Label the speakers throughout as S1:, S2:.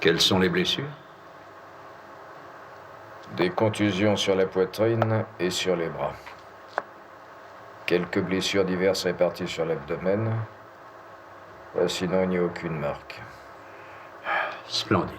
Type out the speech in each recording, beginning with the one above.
S1: Quelles sont les blessures?
S2: Des contusions sur la poitrine et sur les bras. Quelques blessures diverses réparties sur l'abdomen. Sinon, il n'y a aucune marque.
S1: Splendide.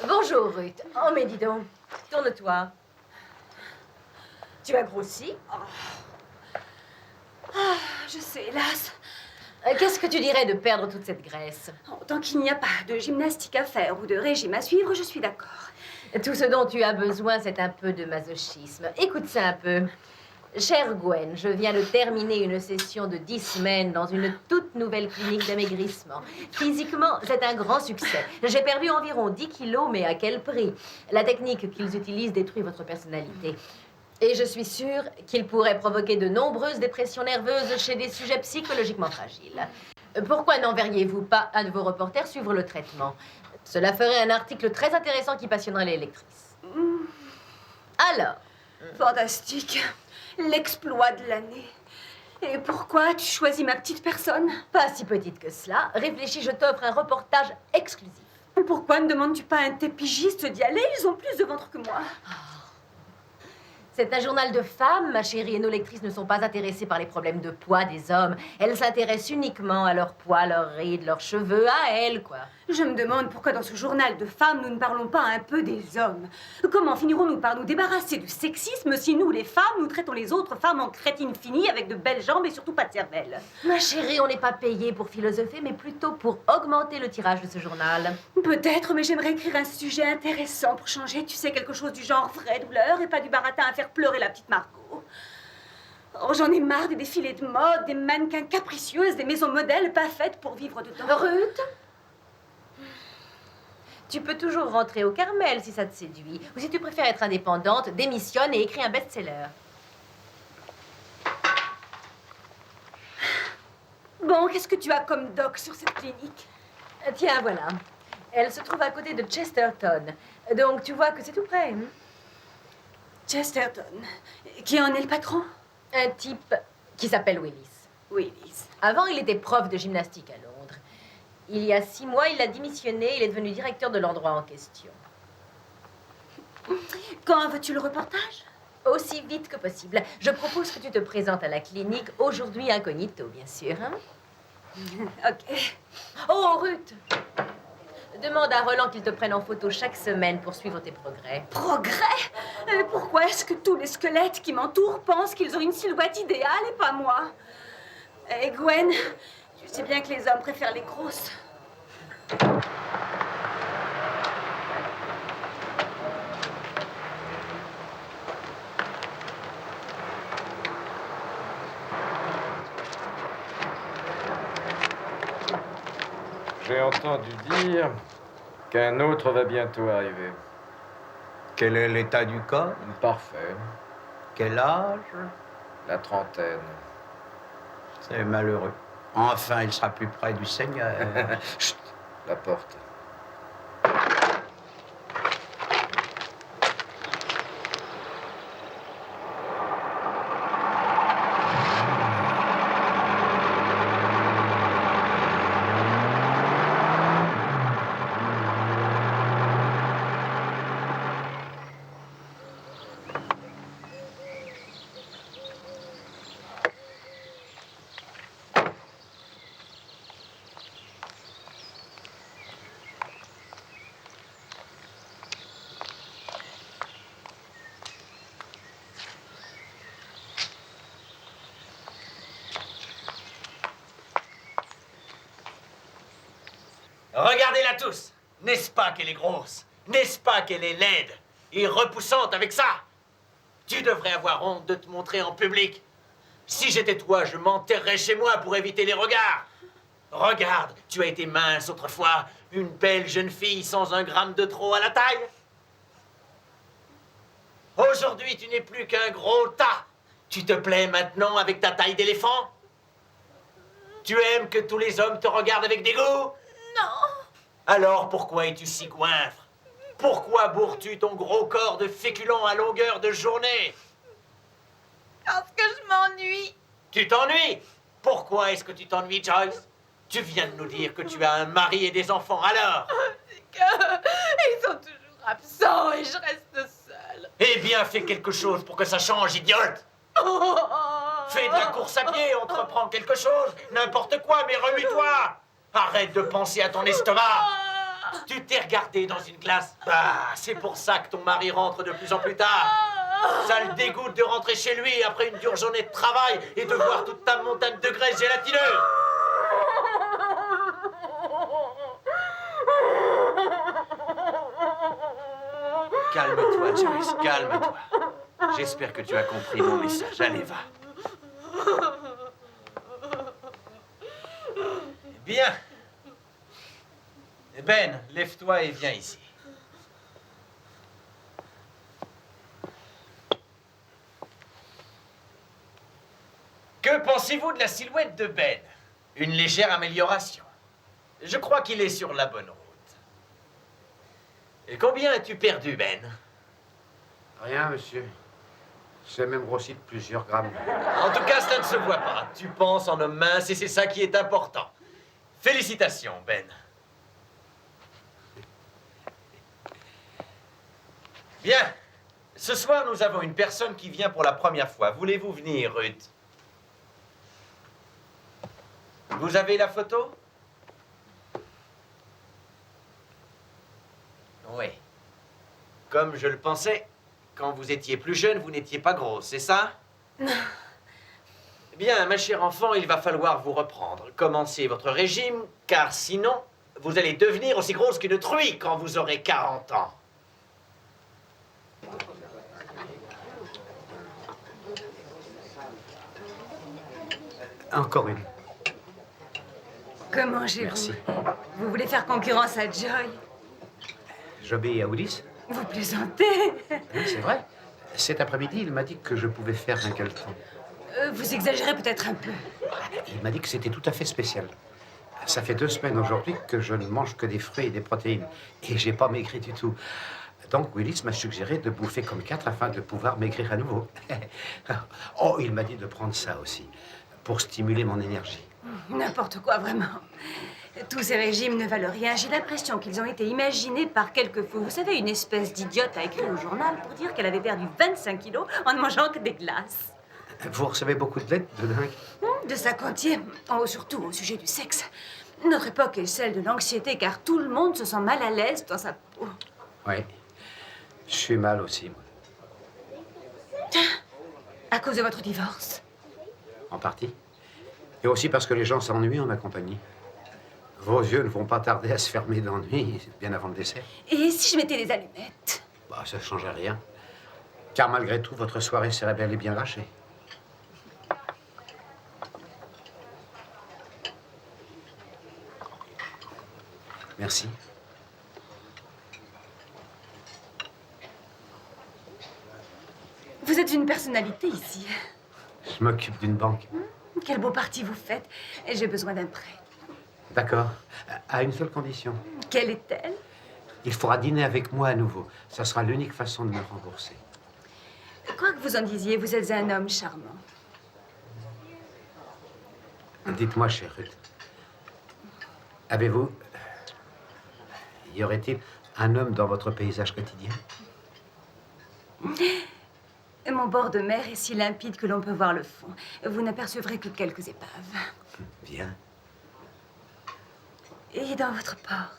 S3: Bonjour, Ruth. Oh, mais dis donc, tourne-toi. Tu as grossi?
S4: Je sais, hélas.
S3: Qu'est-ce que tu dirais de perdre toute cette graisse?
S4: Tant qu'il n'y a pas de gymnastique à faire ou de régime à suivre, je suis d'accord.
S3: Tout ce dont tu as besoin, c'est un peu de masochisme. Écoute ça un peu. Chère Gwen, je viens de terminer une session de 10 semaines dans une toute nouvelle clinique d'amaigrissement. Physiquement, c'est un grand succès. J'ai perdu environ 10 kilos, mais à quel prix? La technique qu'ils utilisent détruit votre personnalité. Et je suis sûre qu'il pourrait provoquer de nombreuses dépressions nerveuses chez des sujets psychologiquement fragiles. Pourquoi n'enverriez-vous pas un de vos reporters suivre le traitement? Cela ferait un article très intéressant qui passionnerait les lectrices. Alors?
S4: Fantastique. L'exploit de l'année. Et pourquoi tu choisis ma petite personne?
S3: Pas si petite que cela. Réfléchis, je t'offre un reportage exclusif.
S4: Pourquoi ne demandes-tu pas à un de tes pigistes d'y aller? Ils ont plus de ventre que moi.
S3: C'est un journal de femmes, ma chérie, et nos lectrices ne sont pas intéressées par les problèmes de poids des hommes. Elles s'intéressent uniquement à leur poids, leurs rides, leurs cheveux, à elles, quoi.
S4: Je me demande pourquoi dans ce journal de femmes, nous ne parlons pas un peu des hommes. Comment finirons-nous par nous débarrasser du sexisme si nous, les femmes, nous traitons les autres femmes en crétines finies avec de belles jambes et surtout pas de cervelle?
S3: Ma chérie, on n'est pas payé pour philosopher, mais plutôt pour augmenter le tirage de ce journal.
S4: Peut-être, mais j'aimerais écrire un sujet intéressant pour changer, tu sais, quelque chose du genre vraie douleur et pas du baratin à faire pleurer la petite Margot. Oh, j'en ai marre des défilés de mode, des mannequins capricieuses, des maisons modèles pas faites pour vivre dedans.
S3: Ruth, tu peux toujours rentrer au Carmel si ça te séduit. Ou si tu préfères être indépendante, démissionne et écris un best-seller.
S4: Bon, qu'est-ce que tu as comme doc sur cette clinique?
S3: Tiens, voilà. Elle se trouve à côté de Chesterton. Donc, tu vois que c'est tout près. Hein?
S4: Chesterton. Qui en est le patron?
S3: Un type qui s'appelle Willis.
S4: Willis.
S3: Avant, il était prof de gymnastique à Londres. Il y a 6 mois, il a démissionné. Il est devenu directeur de l'endroit en question.
S4: Quand veux-tu le reportage?
S3: Aussi vite que possible. Je propose que tu te présentes à la clinique, aujourd'hui incognito, bien sûr. Hein?
S4: Ok.
S3: Oh, Ruth! Demande à Roland qu'il te prenne en photo chaque semaine pour suivre tes progrès.
S4: Progrès? Pourquoi est-ce que tous les squelettes qui m'entourent pensent qu'ils ont une silhouette idéale et pas moi? Et Gwen, tu sais bien que les hommes préfèrent les grosses.
S2: J'ai entendu dire qu'un autre va bientôt arriver.
S1: Quel est l'état du corps?
S2: Parfait.
S1: Quel âge?
S2: La trentaine.
S1: C'est malheureux. Enfin, il sera plus près du Seigneur.
S2: Chut, la porte.
S5: Regardez-la tous. N'est-ce pas qu'elle est grosse? N'est-ce pas qu'elle est laide et repoussante avec ça? Tu devrais avoir honte de te montrer en public. Si j'étais toi, je m'enterrerais chez moi pour éviter les regards. Regarde, tu as été mince autrefois, une belle jeune fille sans un gramme de trop à la taille. Aujourd'hui, tu n'es plus qu'un gros tas. Tu te plais maintenant avec ta taille d'éléphant? Tu aimes que tous les hommes te regardent avec dégoût?
S3: Non.
S5: Alors pourquoi es-tu si goinfre? Pourquoi bourres-tu ton gros corps de féculent à longueur de journée?
S3: Parce que je m'ennuie.
S5: Tu t'ennuies? Pourquoi est-ce que tu t'ennuies, Joyce? Tu viens de nous dire que tu as un mari et des enfants, alors?
S3: C'est qu'ils sont toujours absents et je reste seule.
S5: Eh bien, fais quelque chose pour que ça change, idiote! Fais de la course à pied, entreprends quelque chose, n'importe quoi, mais remue-toi! Arrête de penser à ton estomac! Tu t'es regardé dans une glace? Ah, c'est pour ça que ton mari rentre de plus en plus tard. Ça le dégoûte de rentrer chez lui après une dure journée de travail et de voir toute ta montagne de graisse gélatineuse. Calme-toi, Joyce, calme-toi. J'espère que tu as compris mon message. Allez, va. Bien. Ben, lève-toi et viens ici. Que pensez-vous de la silhouette de Ben? Une légère amélioration. Je crois qu'il est sur la bonne route. Et combien as-tu perdu, Ben?
S6: Rien, monsieur. C'est même grossi de plusieurs grammes.
S5: En tout cas, cela ne se voit pas. Tu penses en homme mince et c'est ça qui est important. Félicitations, Ben. Bien. Ce soir, nous avons une personne qui vient pour la première fois. Voulez-vous venir, Ruth? Vous avez la photo? Oui. Comme je le pensais, quand vous étiez plus jeune, vous n'étiez pas grosse, c'est ça? Non. Bien, ma chère enfant, il va falloir vous reprendre. Commencez votre régime, car sinon, vous allez devenir aussi grosse qu'une truie quand vous aurez 40 ans.
S1: Encore une.
S4: Que mangez-vous?
S1: Merci.
S4: Vous voulez faire concurrence à Joy?
S1: J'obéis à Ulysse.
S4: Vous plaisantez?
S1: Oui, c'est vrai. Cet après-midi, il m'a dit que je pouvais faire un caleçon.
S4: Vous exagérez peut-être un peu.
S1: Il m'a dit que c'était tout à fait spécial. Ça fait 2 semaines aujourd'hui que je ne mange que des fruits et des protéines. Et j'ai pas maigri du tout. Donc, Willis m'a suggéré de bouffer comme 4 afin de pouvoir maigrir à nouveau. Oh, il m'a dit de prendre ça aussi, pour stimuler mon énergie.
S4: N'importe quoi, vraiment. Tous ces régimes ne valent rien. J'ai l'impression qu'ils ont été imaginés par quelques fous. Vous savez, une espèce d'idiote a écrit au journal pour dire qu'elle avait perdu 25 kilos en ne mangeant que des glaces.
S1: Vous recevez beaucoup de lettres de dingue?
S4: De sac entier. Oh, surtout au sujet du sexe. Notre époque est celle de l'anxiété, car tout le monde se sent mal à l'aise dans sa peau.
S1: Oui. Je suis mal aussi, moi.
S4: À cause de votre divorce.
S1: En partie. Et aussi parce que les gens s'ennuient en ma compagnie. Vos yeux ne vont pas tarder à se fermer d'ennui, bien avant le dessert.
S4: Et si je mettais des allumettes?
S1: Bah, ça ne changerait rien. Car malgré tout, votre soirée serait bel et bien lâchée. Merci.
S4: Vous êtes une personnalité ici.
S1: Je m'occupe d'une banque.
S4: Quel beau parti vous faites. Et j'ai besoin d'un prêt.
S1: D'accord. À une seule condition.
S4: Quelle est-elle?
S1: Il faudra dîner avec moi à nouveau. Ça sera l'unique façon de me rembourser.
S4: Quoi que vous en disiez, vous êtes un homme charmant.
S1: Dites-moi, chère Ruth, avez-vous... Y aurait-il un homme dans votre paysage quotidien?
S4: Mon bord de mer est si limpide que l'on peut voir le fond. Vous n'apercevrez que quelques épaves.
S1: Bien.
S4: Et dans votre port,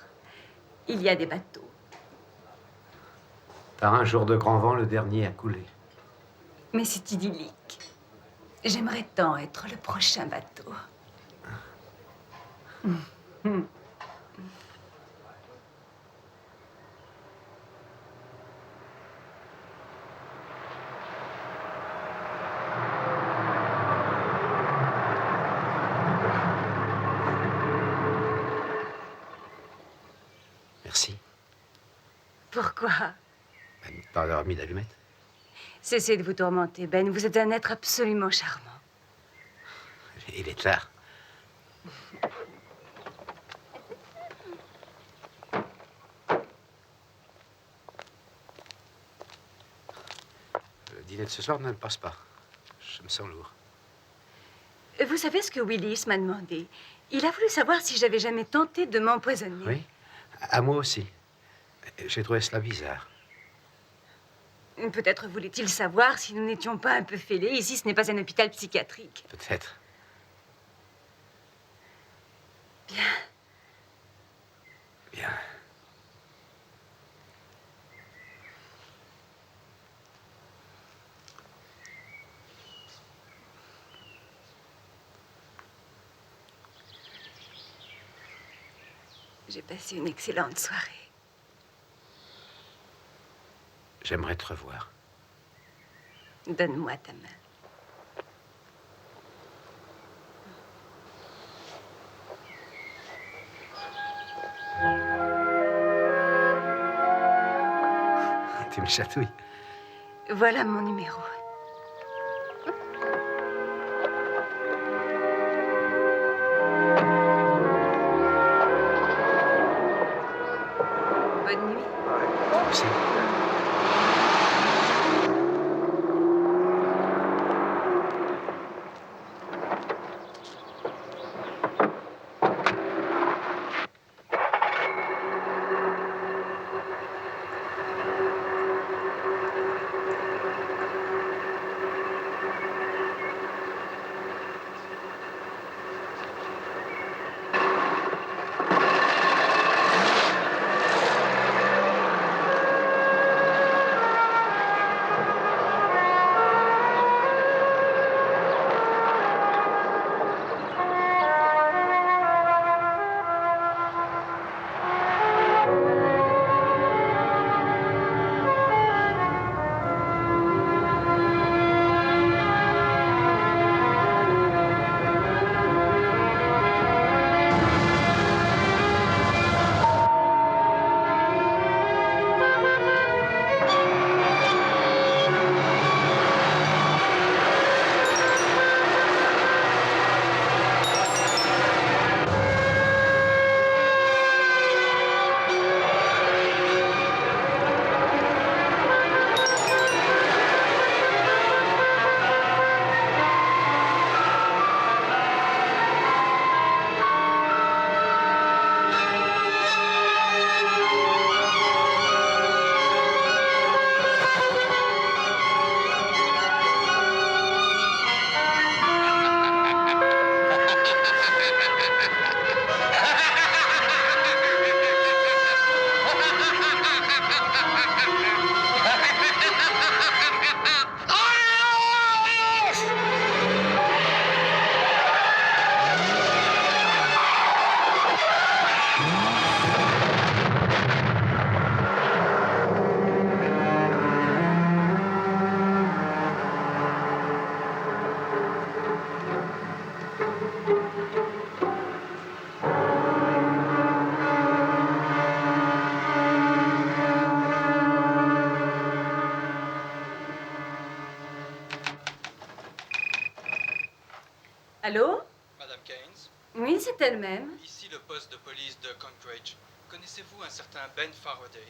S4: il y a des bateaux.
S1: Par un jour de grand vent, le dernier a coulé.
S4: Mais c'est idyllique. J'aimerais tant être le prochain bateau. Pourquoi?
S1: Pas avoir mis d'allumettes.
S4: Cessez de vous tourmenter, Ben. Vous êtes un être absolument charmant.
S1: Il est tard. Le dîner de ce soir ne passe pas. Je me sens lourd.
S4: Vous savez ce que Willis m'a demandé? Il a voulu savoir si j'avais jamais tenté de m'empoisonner.
S1: Oui, à moi aussi. J'ai trouvé cela bizarre.
S4: Peut-être voulait-il savoir si nous n'étions pas un peu fêlés. Ici, ce n'est pas un hôpital psychiatrique.
S1: Peut-être.
S4: Bien.
S1: Bien.
S4: J'ai passé une excellente soirée.
S1: J'aimerais te revoir.
S4: Donne-moi ta main.
S1: Tu me chatouilles.
S4: Voilà mon numéro. Bonne nuit.
S1: Merci.
S4: Allô?
S7: Madame Keynes,
S4: Oui, c'est elle-même.
S7: ici le poste de police de Concrete. Connaissez-vous un certain Ben Faraday?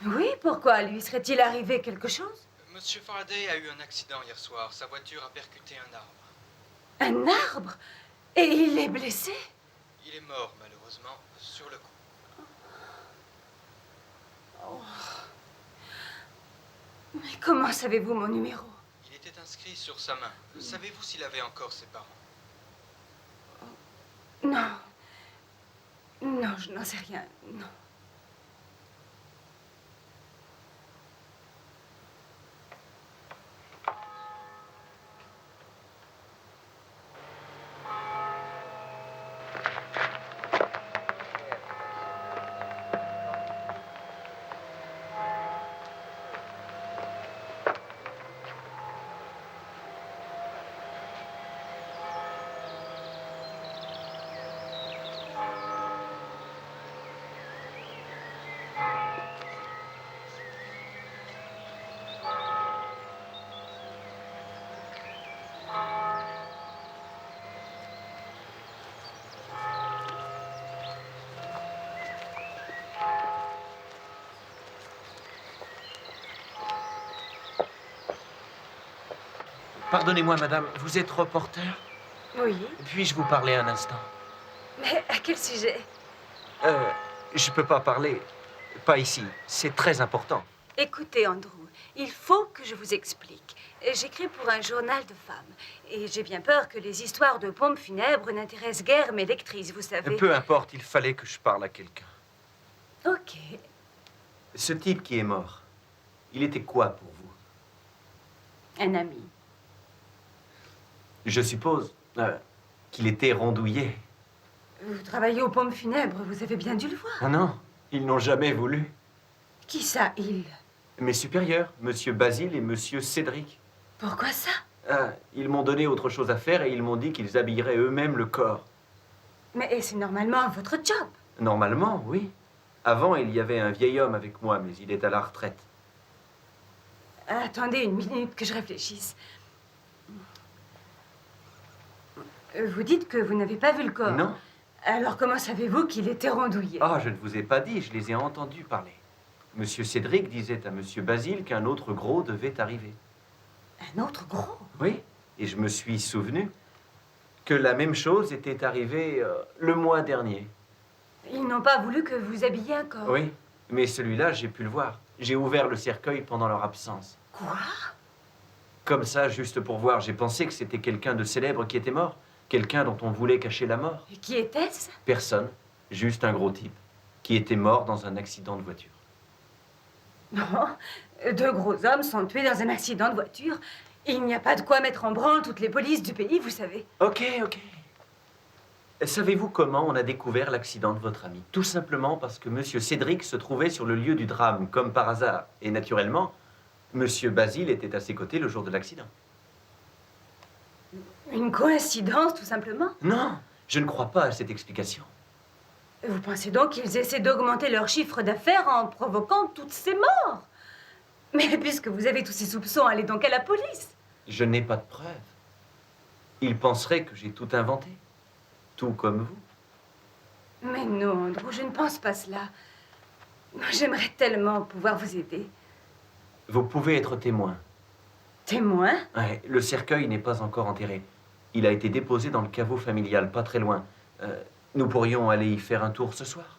S4: Oui, pourquoi? Lui serait-il arrivé quelque chose?
S7: Monsieur Faraday a eu un accident hier soir. Sa voiture a percuté un arbre.
S4: Un arbre? Et il est blessé?
S7: Il est mort, malheureusement, sur le coup.
S4: Mais comment savez-vous mon numéro?
S7: Il était inscrit sur sa main. Savez-vous s'il avait encore ses parents?
S4: Non. Non, je n'en sais rien. Non.
S5: Pardonnez-moi, madame, vous êtes reporter?
S4: Oui.
S5: Puis-je vous parler un instant?
S4: Mais à quel sujet?
S5: Je peux pas parler. Pas ici. C'est très important.
S4: Écoutez, Andrew, il faut que je vous explique. J'écris pour un journal de femmes. Et j'ai bien peur que les histoires de pompes funèbres n'intéressent guère mes lectrices, vous savez.
S5: Peu importe, il fallait que je parle à quelqu'un.
S4: Ok.
S5: Ce type qui est mort, il était quoi pour vous?
S4: Un ami.
S5: Je suppose qu'il était rondouillé.
S4: Vous travaillez aux pompes funèbres, vous avez bien dû le voir.
S5: Ah non, ils n'ont jamais voulu.
S4: Qui ça, il?
S5: Mes supérieurs, Monsieur Basile et Monsieur Cédric.
S4: Pourquoi ça?
S5: Ils m'ont donné autre chose à faire et ils m'ont dit qu'ils habilleraient eux-mêmes le corps.
S4: Mais c'est normalement votre job.
S5: Normalement, oui. Avant, il y avait un vieil homme avec moi, mais il est à la retraite.
S4: Attendez une minute que je réfléchisse. Vous dites que vous n'avez pas vu le corps.
S5: Non.
S4: Alors comment savez-vous qu'il était rondouillé?
S5: Ah, je ne vous ai pas dit, je les ai entendus parler. Monsieur Cédric disait à Monsieur Basile qu'un autre gros devait arriver.
S4: Un autre gros?
S5: Oui, et je me suis souvenu que la même chose était arrivée le mois dernier.
S4: Ils n'ont pas voulu que vous habilliez un corps.
S5: Oui, mais celui-là, j'ai pu le voir. J'ai ouvert le cercueil pendant leur absence.
S4: Quoi?
S5: Comme ça, juste pour voir, j'ai pensé que c'était quelqu'un de célèbre qui était mort. Quelqu'un dont on voulait cacher la mort.
S4: Et qui était-ce?
S5: Personne, juste un gros type qui était mort dans un accident de voiture.
S4: Non, deux gros hommes sont tués dans un accident de voiture. Il n'y a pas de quoi mettre en branle toutes les polices du pays, vous savez.
S5: Ok. Savez-vous comment on a découvert l'accident de votre ami? Tout simplement parce que Monsieur Cédric se trouvait sur le lieu du drame, comme par hasard. Et naturellement, Monsieur Basile était à ses côtés le jour de l'accident.
S4: Une coïncidence, tout simplement.
S5: Non, je ne crois pas à cette explication.
S4: Vous pensez donc qu'ils essaient d'augmenter leur chiffre d'affaires en provoquant toutes ces morts? Mais puisque vous avez tous ces soupçons, allez donc à la police.
S5: Je n'ai pas de preuves. Ils penseraient que j'ai tout inventé. Tout comme vous.
S4: Mais non, Andrew, je ne pense pas cela. J'aimerais tellement pouvoir vous aider.
S5: Vous pouvez être témoin.
S4: Témoin?
S5: Ouais, le cercueil n'est pas encore enterré. Il a été déposé dans le caveau familial, pas très loin. Nous pourrions aller y faire un tour ce soir,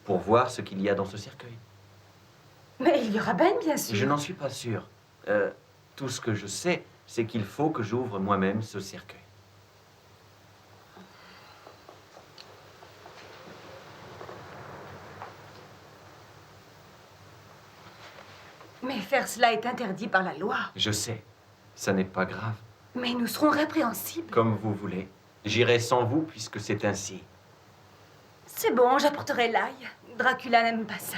S5: pour voir ce qu'il y a dans ce cercueil.
S4: Mais il y aura Ben, bien sûr.
S5: Je n'en suis pas sûr. Tout ce que je sais, c'est qu'il faut que j'ouvre moi-même ce cercueil.
S4: Mais faire cela est interdit par la loi.
S5: Je sais, ça n'est pas grave.
S4: Mais nous serons répréhensibles.
S5: Comme vous voulez. J'irai sans vous puisque c'est ainsi.
S4: C'est bon, j'apporterai l'ail. Dracula n'aime pas ça.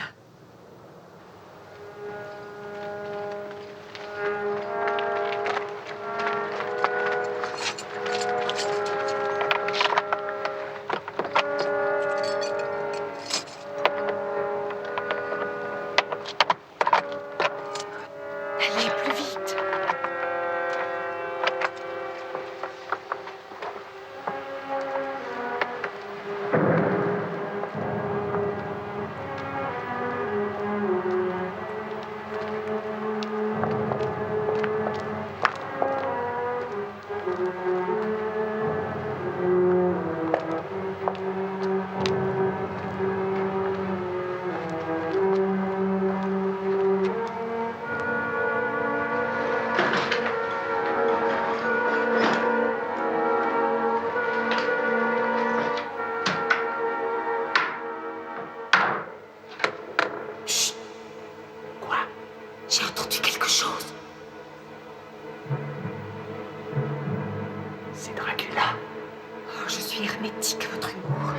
S4: Allez, plus vite. J'ai entendu quelque chose.
S5: C'est Dracula.
S4: Oh, je suis hermétique à votre humour.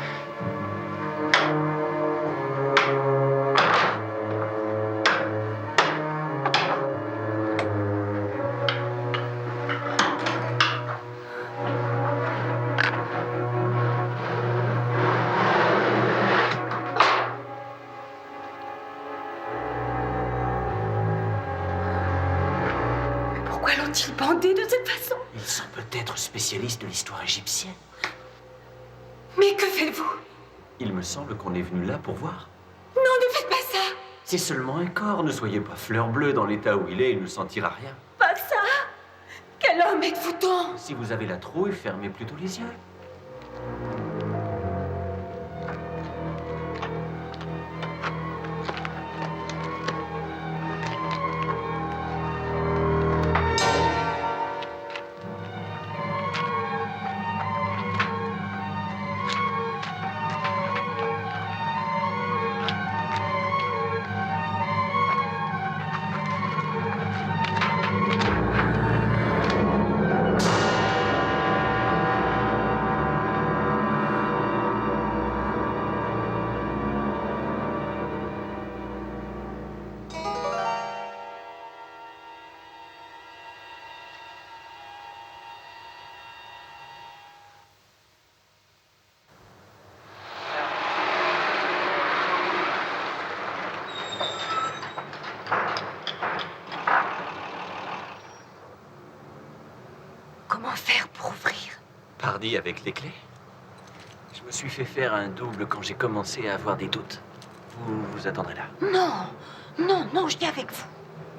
S4: Mais pourquoi l'ont-ils bandé de cette façon?
S5: Ils sont peut-être spécialistes de l'histoire égyptienne.
S4: Mais que faites-vous?
S5: Il me semble qu'on est venu là pour voir.
S4: Non, ne faites pas ça!
S5: C'est seulement un corps, ne soyez pas fleur bleue dans l'état où il est, il ne sentira rien.
S4: Pas ça! Quel homme mais êtes-vous donc?
S5: Si vous avez la trouille, fermez plutôt les yeux.
S4: Comment faire pour ouvrir?
S5: Pardi avec les clés. Je me suis fait faire un double quand j'ai commencé à avoir des doutes. Vous attendrez là.
S4: Non, non, non, je viens avec vous.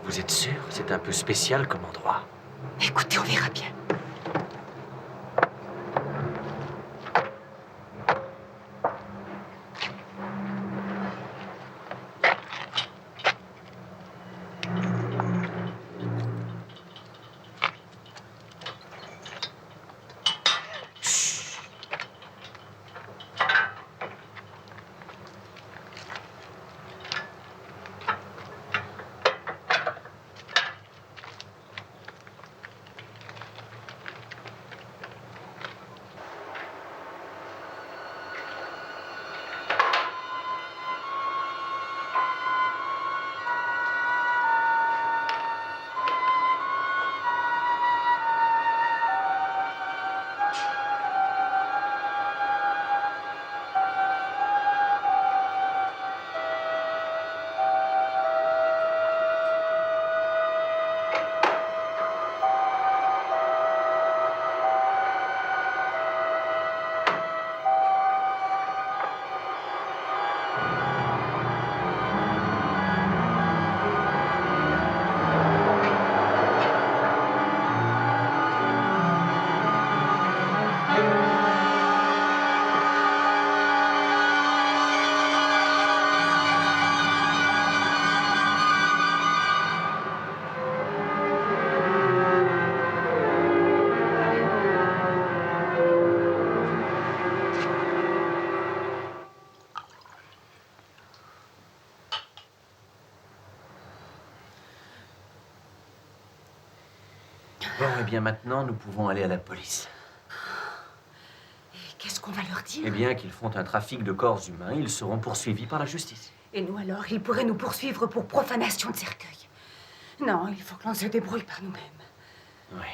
S5: Vous êtes sûr? C'est un peu spécial comme endroit.
S4: Écoutez, on verra bien.
S5: Bon, eh bien maintenant, nous pouvons aller à la police.
S4: Et qu'est-ce qu'on va leur dire?
S5: Eh bien, qu'ils font un trafic de corps humains, ils seront poursuivis par la justice.
S4: Et nous alors, ils pourraient nous poursuivre pour profanation de cercueil. Non, il faut que l'on se débrouille par nous-mêmes.
S5: Oui.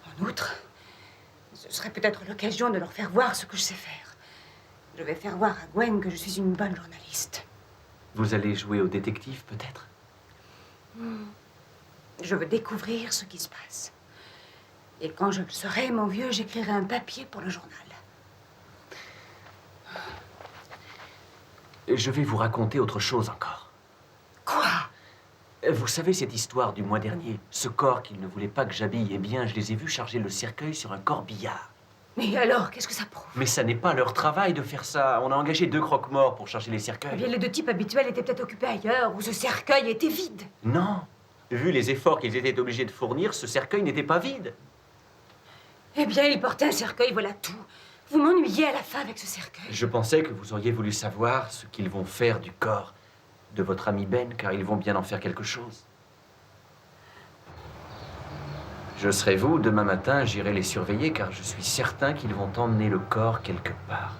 S4: En outre, ce serait peut-être l'occasion de leur faire voir ce que je sais faire. Je vais faire voir à Gwen que je suis une bonne journaliste.
S5: Vous allez jouer au détective, peut-être?
S4: Je veux découvrir ce qui se passe. Et quand je le saurai, mon vieux, j'écrirai un papier pour le journal.
S5: Je vais vous raconter autre chose encore.
S4: Quoi?
S5: Vous savez cette histoire du mois dernier? Ce corps qu'ils ne voulaient pas que j'habille, eh bien, je les ai vus charger le cercueil sur un corbillard.
S4: Mais alors, qu'est-ce que ça prouve?
S5: Mais ça n'est pas leur travail de faire ça. On a engagé 2 croque-morts pour charger les
S4: Eh
S5: cercueils.
S4: bien, les 2 types habituels étaient peut-être occupés ailleurs, où ce cercueil était vide.
S5: Non. Vu les efforts qu'ils étaient obligés de fournir, ce cercueil n'était pas vide.
S4: Eh bien, ils portaient un cercueil, voilà tout. Vous m'ennuyez à la fin avec ce cercueil.
S5: Je pensais que vous auriez voulu savoir ce qu'ils vont faire du corps de votre ami Ben, car ils vont bien en faire quelque chose. Je serai vous, demain matin, j'irai les surveiller, car je suis certain qu'ils vont emmener le corps quelque part.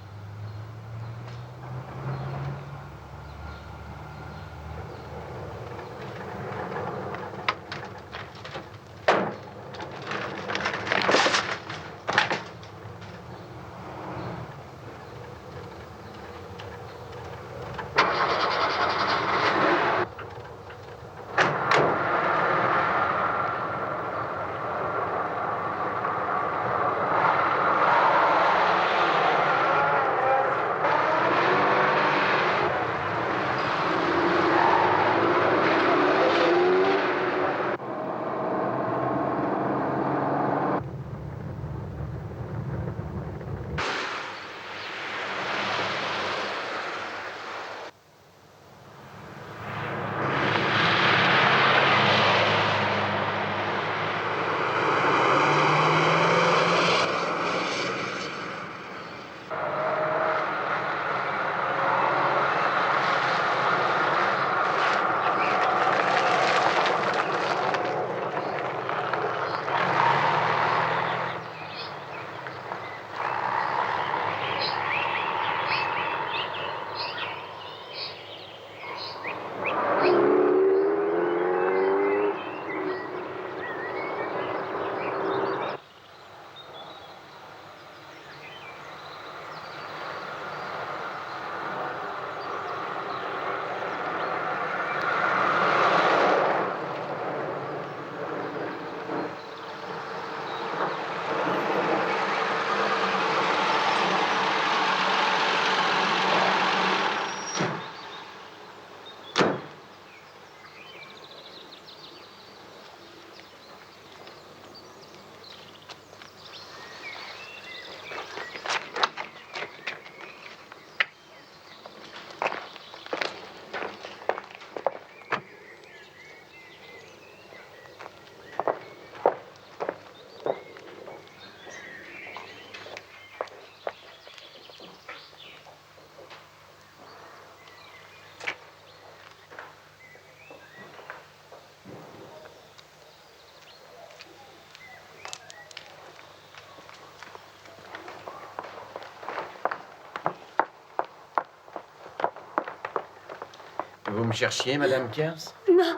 S5: Vous me cherchiez, Madame Kers?
S4: Non,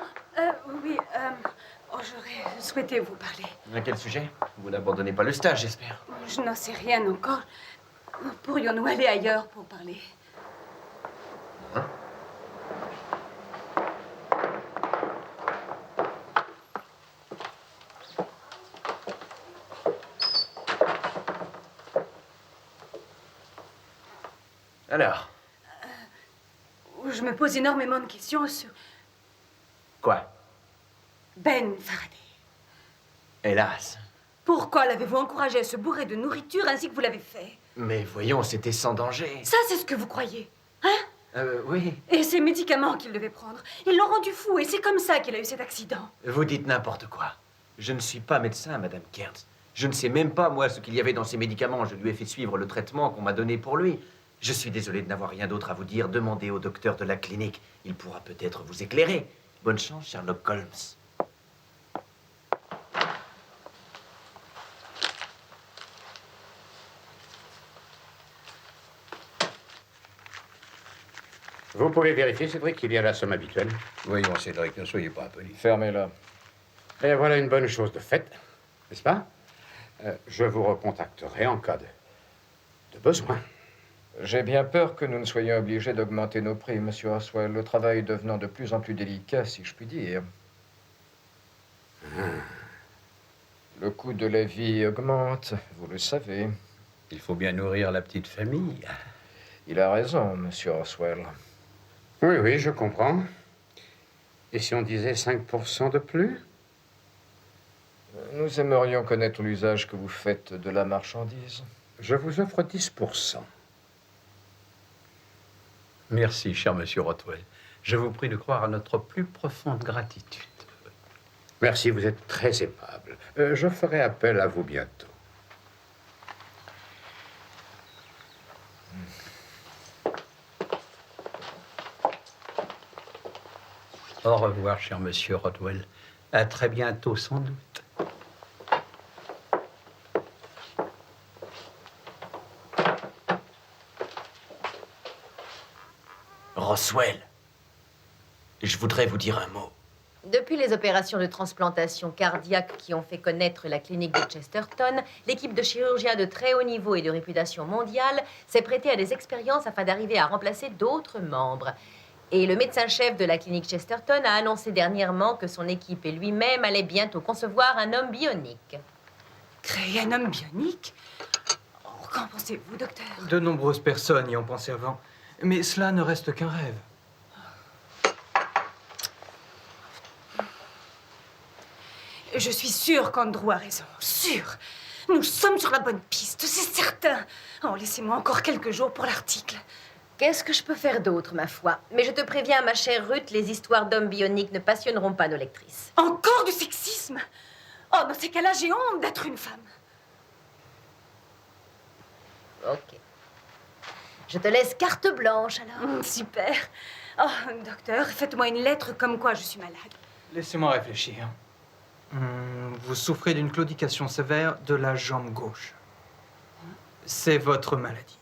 S4: oui, j'aurais souhaité vous parler.
S5: À quel sujet? Vous n'abandonnez pas le stage, j'espère.
S4: Je n'en sais rien encore. Pourrions-nous aller ailleurs pour parler?
S5: Hein? Alors?
S4: Je me pose énormément de questions sur
S5: Quoi?
S4: Ben Faraday.
S5: Hélas.
S4: Pourquoi l'avez-vous encouragé à se bourrer de nourriture ainsi que vous l'avez fait?
S5: Mais voyons, c'était sans danger.
S4: Ça, c'est ce que vous croyez, hein?
S5: Oui.
S4: Et ces médicaments qu'il devait prendre, ils l'ont rendu fou et c'est comme ça qu'il a eu cet accident.
S5: Vous dites n'importe quoi. Je ne suis pas médecin, Madame Kers. Je ne sais même pas, moi, ce qu'il y avait dans ces médicaments. Je lui ai fait suivre le traitement qu'on m'a donné pour lui. Je suis désolé de n'avoir rien d'autre à vous dire. Demandez au docteur de la clinique. Il pourra peut-être vous éclairer. Bonne chance, Sherlock Holmes.
S1: Vous pouvez vérifier, Cédric, qu'il y a la somme habituelle.
S6: Voyons, Cédric, ne soyez pas impoli.
S2: Fermez-la.
S1: Et voilà une bonne chose de faite, n'est-ce pas? Je vous recontacterai en cas de besoin.
S2: J'ai bien peur que nous ne soyons obligés d'augmenter nos prix, Monsieur Oswell, le travail devenant de plus en plus délicat, si je puis dire. Le coût de la vie augmente, vous le savez.
S6: Il faut bien nourrir la petite famille.
S2: Il a raison, Monsieur Oswell.
S1: Oui, oui, je comprends. Et si on disait 5% de plus?
S2: Nous aimerions connaître l'usage que vous faites de la marchandise.
S1: Je vous offre 10%.
S6: Merci, cher monsieur Rothwell. Je vous prie de croire à notre plus profonde gratitude.
S1: Merci, vous êtes très aimable. Je ferai appel à vous bientôt.
S6: Au revoir, cher monsieur Rothwell. À très bientôt, sans doute.
S5: Roswell, je voudrais vous dire un mot.
S3: Depuis les opérations de transplantation cardiaque qui ont fait connaître la clinique de Chesterton, l'équipe de chirurgiens de très haut niveau et de réputation mondiale s'est prêtée à des expériences afin d'arriver à remplacer d'autres membres. Et le médecin-chef de la clinique Chesterton a annoncé dernièrement que son équipe et lui-même allaient bientôt concevoir un homme bionique.
S4: Créer un homme bionique? Qu'en pensez-vous, docteur?
S7: De nombreuses personnes y ont pensé avant, mais cela ne reste qu'un rêve.
S4: Je suis sûre qu'Andrew a raison. Sûre. Nous sommes sur la bonne piste, c'est certain. Oh, laissez-moi encore quelques jours pour l'article.
S3: Qu'est-ce que je peux faire d'autre, ma foi? Mais je te préviens, ma chère Ruth, les histoires d'hommes bioniques ne passionneront pas nos lectrices.
S4: Encore du sexisme? Oh, dans ces cas-là, j'ai honte d'être une femme.
S3: Ok. Je te laisse carte blanche, alors.
S4: Super. Oh, docteur, faites-moi une lettre comme quoi je suis malade.
S7: Laissez-moi réfléchir. Vous souffrez d'une claudication sévère de la jambe gauche. C'est votre maladie.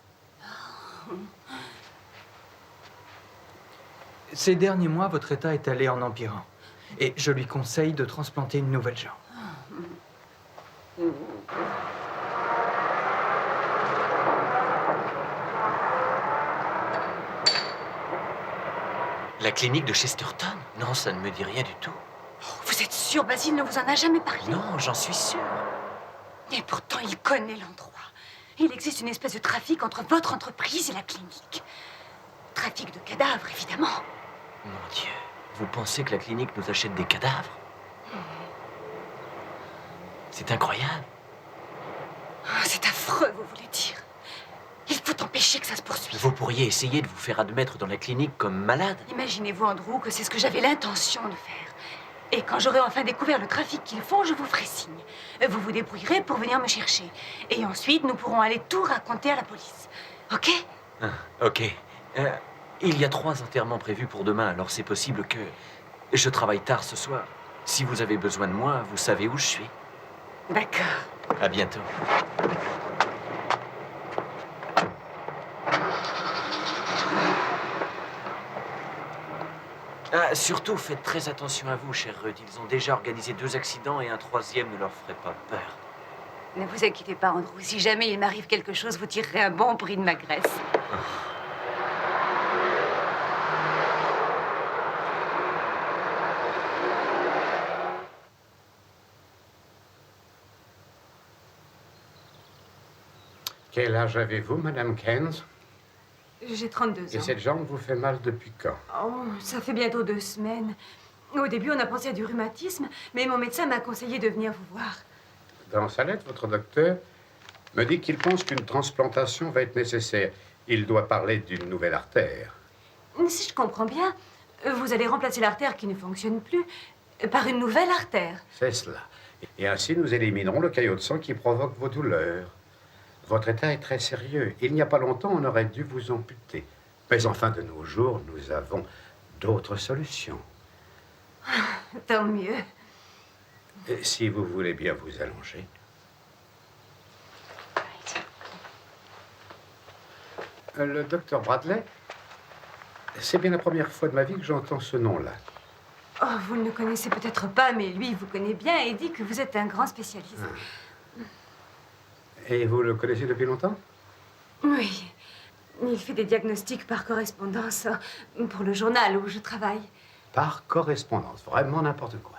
S7: Ces derniers mois, votre état est allé en empirant. Et je lui conseille de transplanter une nouvelle jambe.
S5: La clinique de Chesterton? Non, ça ne me dit rien du tout.
S4: Vous êtes sûr, Basile ne vous en a jamais parlé?
S5: Non, j'en suis sûr.
S4: Et pourtant, il connaît l'endroit. Il existe une espèce de trafic entre votre entreprise et la clinique. Trafic de cadavres, évidemment.
S5: Mon Dieu, vous pensez que la clinique nous achète des cadavres? C'est incroyable.
S4: Ah, c'est affreux, vous voulez dire. Il faut empêcher que ça se poursuive.
S5: Vous pourriez essayer de vous faire admettre dans la clinique comme malade.
S4: Imaginez-vous, Andrew, que c'est ce que j'avais l'intention de faire. Et quand j'aurai enfin découvert le trafic qu'ils font, je vous ferai signe. Vous vous débrouillerez pour venir me chercher. Et ensuite, nous pourrons aller tout raconter à la police. OK?
S5: Ok. Il y a 3 enterrements prévus pour demain, alors c'est possible que je travaille tard ce soir. Si vous avez besoin de moi, vous savez où je suis.
S4: D'accord.
S5: À bientôt. Surtout, faites très attention à vous, cher Rudd. Ils ont déjà organisé 2 accidents et un 3e ne leur ferait pas peur.
S4: Ne vous inquiétez pas, Andrew. Si jamais il m'arrive quelque chose, vous tirerez un bon prix de ma graisse.
S1: Quel âge avez-vous, Madame Keynes?
S4: J'ai 32 ans.
S1: Et cette jambe vous fait mal depuis quand?
S4: Oh, ça fait bientôt 2 semaines. Au début, on a pensé à du rhumatisme, mais mon médecin m'a conseillé de venir vous voir.
S1: Dans sa lettre, votre docteur me dit qu'il pense qu'une transplantation va être nécessaire. Il doit parler d'une nouvelle artère.
S4: Si je comprends bien, vous allez remplacer l'artère qui ne fonctionne plus par une nouvelle artère.
S1: C'est cela. Et ainsi, nous éliminerons le caillot de sang qui provoque vos douleurs. Votre état est très sérieux. Il n'y a pas longtemps, on aurait dû vous amputer. Mais enfin, de nos jours, nous avons d'autres solutions.
S4: Tant mieux.
S1: Et si vous voulez bien vous allonger. Le docteur Bradley, c'est bien la première fois de ma vie que j'entends ce nom-là.
S4: Oh, vous ne le connaissez peut-être pas, mais lui, il vous connaît bien et dit que vous êtes un grand spécialiste.
S1: Et vous le connaissez depuis longtemps?
S4: Oui. Il fait des diagnostics par correspondance pour le journal où je travaille.
S1: Par correspondance, vraiment n'importe quoi.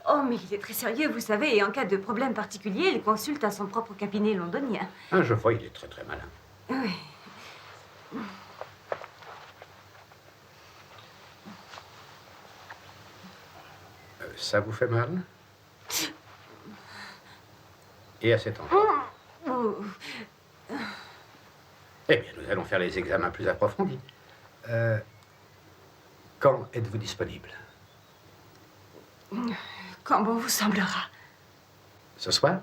S4: Oh, mais il est très sérieux, vous savez, et en cas de problème particulier, il consulte à son propre cabinet londonien.
S1: Ah, je vois, il est très très malin.
S4: Oui.
S1: Ça vous fait mal? Et à cet endroit?
S4: Oh.
S1: Eh bien, nous allons faire les examens plus approfondis. Quand êtes-vous disponible?
S4: Quand bon vous semblera.
S1: Ce soir?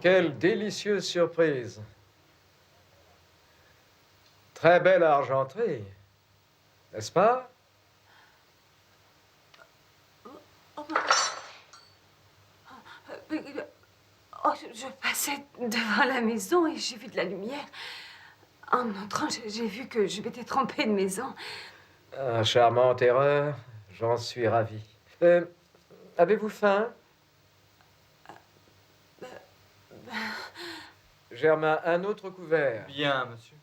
S2: Quelle délicieuse surprise. Très belle argenterie, n'est-ce pas?
S4: Oh, je passais devant la maison et j'ai vu de la lumière. En entrant, j'ai vu que je m'étais trompée de maison.
S2: Ah, charmante erreur, j'en suis ravi. Avez-vous faim? Germain, un autre couvert.
S7: Bien, monsieur.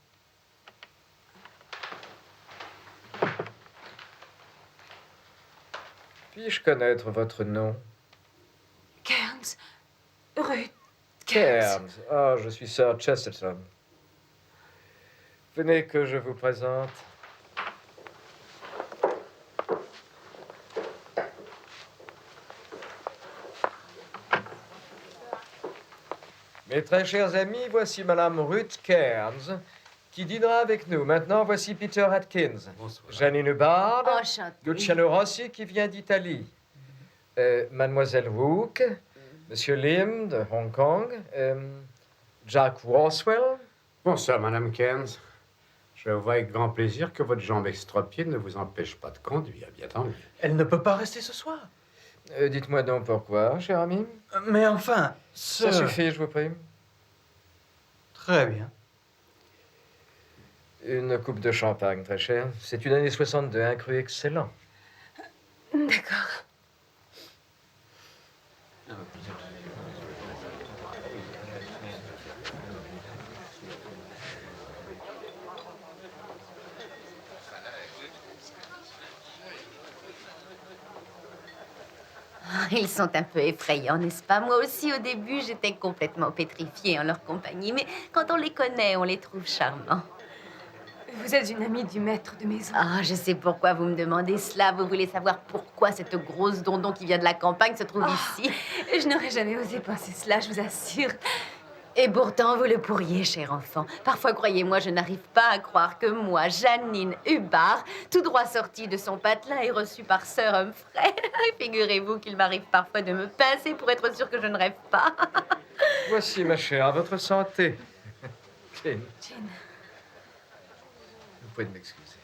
S2: Puis-je connaître votre nom?
S4: Cairns. Ruth Cairns.
S2: Cairns. Ah, je suis Sir Chesterton. Venez que je vous présente. Mes très chers amis, voici Madame Ruth Cairns, qui dînera avec nous. Maintenant, voici Peter Atkins.
S6: Bonsoir.
S2: Janine Hubbard.
S3: Enchantée.
S2: Luciano Rossi, qui vient d'Italie. Mademoiselle Wook. Monsieur Lim, de Hong Kong. Jack Roswell.
S1: Bonsoir, Madame Cairns. Je vois avec grand plaisir que votre jambe extra-pied ne vous empêche pas de conduire. Bien tant mieux.
S7: Elle ne peut pas rester ce soir.
S2: Dites-moi donc pourquoi, cher ami.
S7: Mais enfin,
S2: Ça suffit, je vous prie.
S7: Très bien.
S2: Une coupe de champagne, très cher. C'est une année 62, un cru excellent.
S4: D'accord.
S3: Ils sont un peu effrayants, n'est-ce pas? Moi aussi, au début, j'étais complètement pétrifiée en leur compagnie. Mais quand on les connaît, on les trouve charmants.
S4: Vous êtes une amie du maître de maison.
S3: Ah, je sais pourquoi vous me demandez cela. Vous voulez savoir pourquoi cette grosse dondon qui vient de la campagne se trouve ici.
S4: Je n'aurais jamais osé penser cela, je vous assure.
S3: Et pourtant, vous le pourriez, cher enfant. Parfois, croyez-moi, je n'arrive pas à croire que moi, Janine Hubbard, tout droit sortie de son patelin et reçue par Sir Humphrey. Figurez-vous qu'il m'arrive parfois de me pincer pour être sûre que je ne rêve pas.
S2: Voici, ma chère, à votre santé. Jane,
S4: Jane,
S2: vous pouvez m'excuser.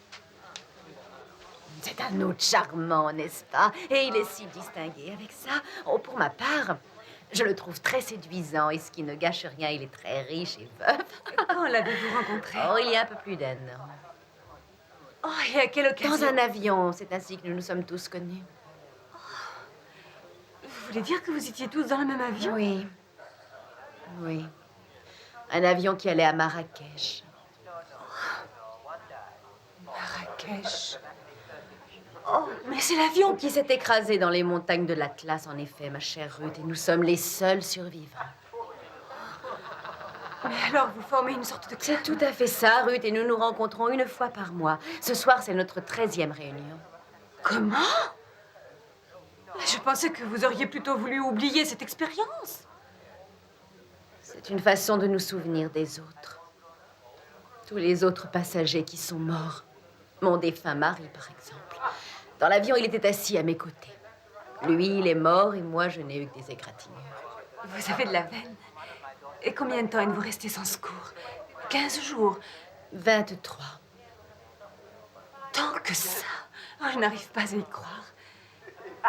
S3: C'est un autre charmant, n'est-ce pas? Et il est si distingué avec ça. Oh, pour ma part, je le trouve très séduisant et ce qui ne gâche rien, il est très riche et veuf.
S4: quand l'avez-vous rencontré?
S3: Oh, il y a un peu plus d'un an.
S4: Oh, et à quelle occasion?
S3: Dans un avion, c'est ainsi que nous nous sommes tous connus.
S4: Vous voulez dire que vous étiez tous dans le même avion?
S3: Oui. Oui. Un avion qui allait à Marrakech.
S4: Marrakech. Oh, mais c'est l'avion
S3: Qui s'est écrasé dans les montagnes de l'Atlas, en effet, ma chère Ruth, et nous sommes les seuls survivants.
S4: Mais alors, vous formez une sorte de clan?
S3: C'est tout à fait ça, Ruth, et nous nous rencontrons une fois par mois. Ce soir, c'est notre 13e réunion.
S4: Comment? Je pensais que vous auriez plutôt voulu oublier cette expérience.
S3: C'est une façon de nous souvenir des autres. Tous les autres passagers qui sont morts. Mon défunt mari, par exemple. Dans l'avion, il était assis à mes côtés. Lui, il est mort et moi, je n'ai eu que des égratignures.
S4: Vous avez de la veine. Et combien de temps êtes-vous resté sans secours? 15 jours.
S3: 23.
S4: Tant que ça. Oh, je n'arrive pas à y croire.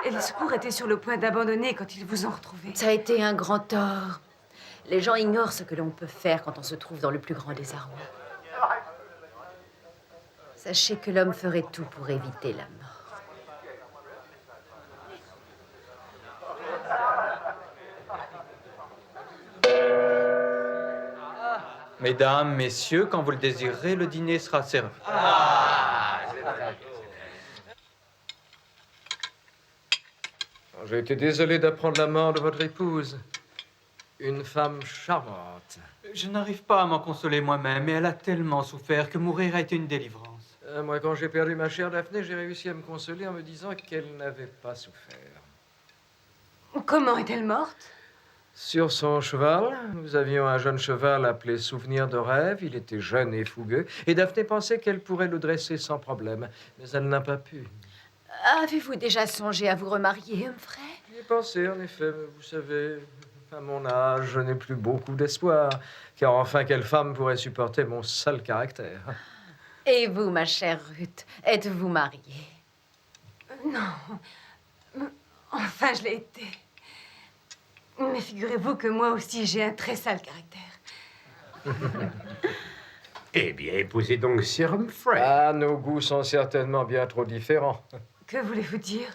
S4: Et les secours étaient sur le point d'abandonner quand ils vous ont retrouvé.
S3: Ça a été un grand tort. Les gens ignorent ce que l'on peut faire quand on se trouve dans le plus grand désarroi. Sachez que l'homme ferait tout pour éviter la mort.
S7: Mesdames, messieurs, quand vous le désirerez, le dîner sera servi.
S2: J'ai été désolé d'apprendre la mort de votre épouse. Une femme charmante.
S7: Je n'arrive pas à m'en consoler moi-même, et elle a tellement souffert que mourir a été une délivrance.
S2: Moi, quand j'ai perdu ma chère Daphné, j'ai réussi à me consoler en me disant qu'elle n'avait pas souffert.
S4: Comment est-elle morte?
S2: Sur son cheval, nous avions un jeune cheval appelé Souvenir de rêve. Il était jeune et fougueux, et Daphné pensait qu'elle pourrait le dresser sans problème, mais elle n'a pas pu.
S3: Avez-vous déjà songé à vous remarier, Humphrey?
S2: J'y ai pensé, en effet, mais vous savez, À mon âge, je n'ai plus beaucoup d'espoir, car enfin, quelle femme pourrait supporter mon sale caractère?
S3: Et vous, ma chère Ruth, êtes-vous mariée?
S4: Non. Enfin, je l'ai été. Mais figurez-vous que moi aussi, j'ai un très sale caractère.
S1: Eh bien, épousez donc Sir Humphrey.
S2: Ah, nos goûts sont certainement bien trop différents.
S4: Que voulez-vous dire?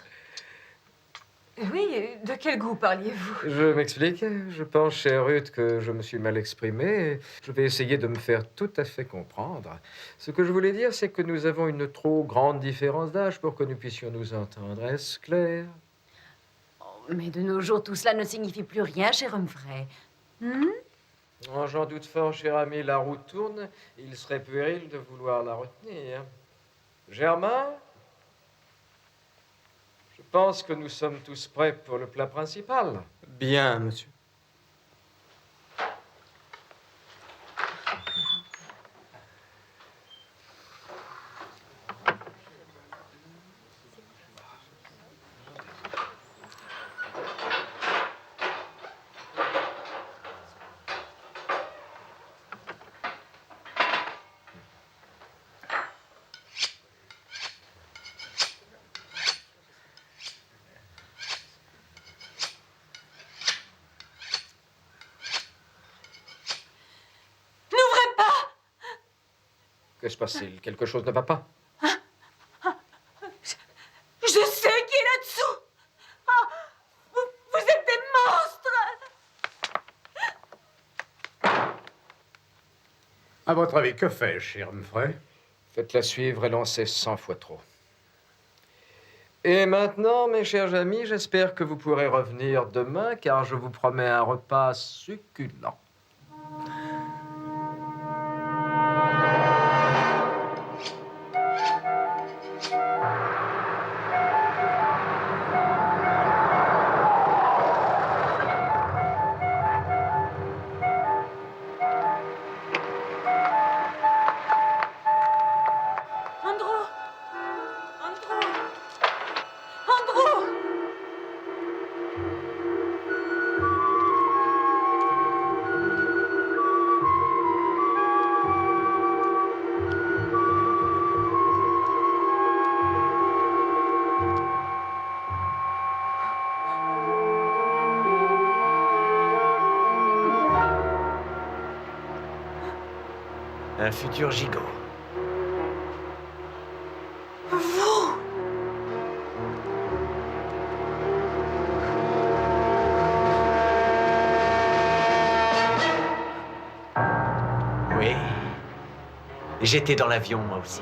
S4: Oui, de quel goût parliez-vous?
S2: Je m'explique. Je pense, chère Ruth, que je me suis mal exprimé. Je vais essayer de me faire tout à fait comprendre. Ce que je voulais dire, c'est que nous avons une trop grande différence d'âge pour que nous puissions nous entendre. Est-ce clair?
S3: Mais de nos jours, tout cela ne signifie plus rien, cher Humphrey.
S2: Oh, j'en doute fort, cher ami, la roue tourne. Il serait puéril de vouloir la retenir. Germain? Je pense que nous sommes tous prêts pour le plat principal.
S7: Bien, monsieur.
S2: Que se passe-t-il? Quelque chose ne va pas?
S4: Je sais qui est là-dessous. Ah, vous êtes des monstres.
S1: À votre avis, que fais-je, cher Humphrey?
S2: Faites-la suivre et lancez 100 fois trop. Et maintenant, mes chers amis, j'espère que vous pourrez revenir demain, car je vous promets un repas succulent.
S5: Un futur gigot. Oui. J'étais dans l'avion, moi aussi.